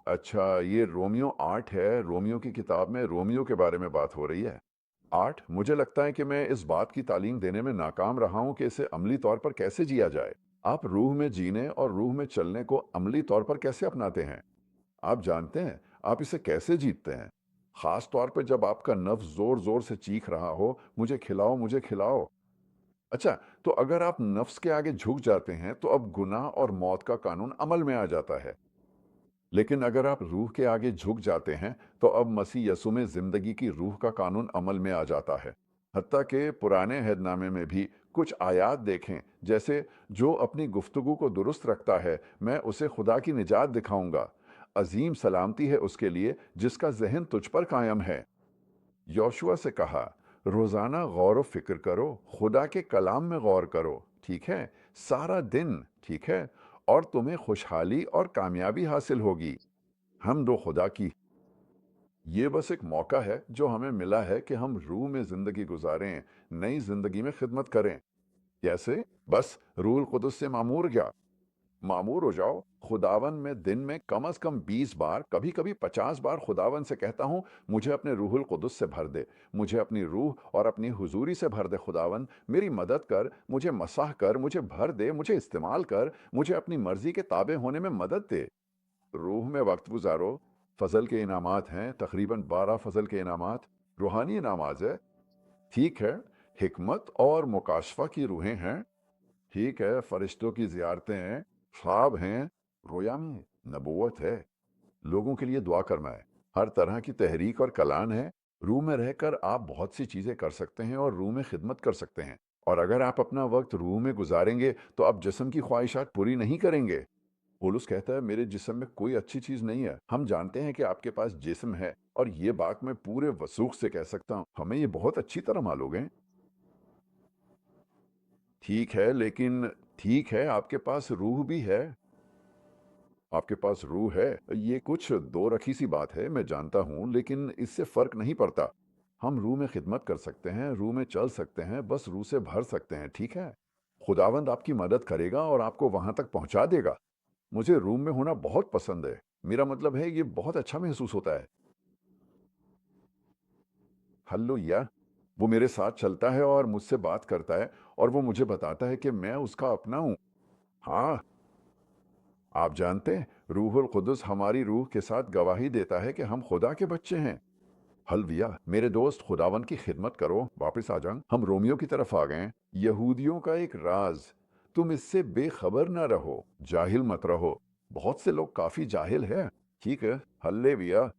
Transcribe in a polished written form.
अच्छा, ये रोमियो 8 है। रोमियो की किताब में रोमियो के बारे में बात हो रही है। 8, मुझे लगता है कि मैं इस बात की तालीम देने में नाकाम रहा हूं कि इसे अमली तौर पर कैसे जिया जाए। आप रूह में जीने और रूह में चलने को अमली तौर पर कैसे अपनाते हैं? आप जानते हैं, आप इसे कैसे जीतते हैं? खास तौर पर जब आपका नफ्स जोर जोर से चीख रहा हो, मुझे खिलाओ, मुझे खिलाओ। अच्छा, तो अगर आप नफ्स के आगे झुक जाते हैं, तो अब गुनाह और मौत का कानून अमल में आ जाता है। लेकिन अगर आप रूह के आगे झुक जाते हैं, तो अब मसीह यसु में जिंदगी की रूह का कानून अमल में आ जाता है। हत्ता के पुराने अहदनामे में भी कुछ आयात देखें, जैसे जो अपनी गुफ्तगू को दुरुस्त रखता है, मैं उसे खुदा की निजात दिखाऊंगा। अजीम सलामती है उसके लिए जिसका जहन तुझ पर कायम है। यहोशुआ से कहा, रोजाना गौर व फिक्र करो, खुदा के कलाम में गौर करो, ठीक है, सारा दिन, ठीक है, और तुम्हें खुशहाली और कामयाबी हासिल होगी। हम दो खुदा की। ये बस एक मौका है जो हमें मिला है कि हम रूह में जिंदगी गुजारें, नई जिंदगी में खिदमत करें। कैसे? बस रूहुल कुदस से मामूर हो जाओ। खुदावन में दिन में कम से कम 20 बार, कभी कभी 50 बार खुदावन से कहता हूँ, मुझे अपने रूहुल कुदस से भर दे, मुझे अपनी रूह और अपनी हुजूरी से भर दे। खुदावन मेरी मदद कर, मुझे मसाह कर, मुझे भर दे, मुझे इस्तेमाल कर, मुझे अपनी मर्जी के ताबे होने में मदद दे। रूह में वक्त गुजारो। फजल के इनामात हैं, तकरीबन 12 फजल के इनामात। रूहानी इनामात है, ठीक है। हिकमत और मुकाशफा की रूहें हैं, ठीक है। फरिश्तों की जियारतें हैं, ख्वाब हैं, रोया में नबूवत है, लोगों के लिए दुआ करना है। हर तरह की तहरीक और कलान है। रूह में रहकर आप बहुत सी चीज़ें कर सकते हैं और रूह में खिदमत कर सकते हैं। और अगर आप अपना वक्त रूह में गुजारेंगे तो आप जिस्म की ख्वाहिशात पूरी नहीं करेंगे। पौलुस कहता है, मेरे जिस्म में कोई अच्छी चीज़ नहीं है। हम जानते हैं कि आपके पास जिस्म है, और ये बात मैं पूरे वसूख से कह सकता हूँ, हमें ये बहुत अच्छी तरह मालूम है। ठीक है, लेकिन ठीक है, आपके पास रूह भी है। आपके पास रूह है। ये कुछ दो रखी सी बात है, मैं जानता हूँ, लेकिन इससे फ़र्क नहीं पड़ता। हम रूह में खिदमत कर सकते हैं, रूह में चल सकते हैं, बस रूह से भर सकते हैं, ठीक है? खुदावंद आपकी मदद करेगा और आपको वहाँ तक पहुँचा देगा। मुझे रूम में होना बहुत पसंद है। मेरा मतलब है, ये बहुत अच्छा महसूस होता है। हल्लुया! वो मेरे साथ चलता है और मुझसे बात करता है, और वो मुझे बताता है कि मैं उसका अपना हूँ। हाँ, आप जानते हैं, रूहुल कुदस हमारी रूह के साथ गवाही देता है कि हम खुदा के बच्चे हैं। हल्विया, मेरे दोस्त, खुदावन की खिदमत करो, वापस आ जाओ। हम रोमियो की तरफ आ गए हैं। यहूदियों का एक राज, तुम इससे बेखबर ना रहो, जाहिल मत रहो। बहुत से लोग काफी जाहिल है। ठीक है, हल्लेलुया।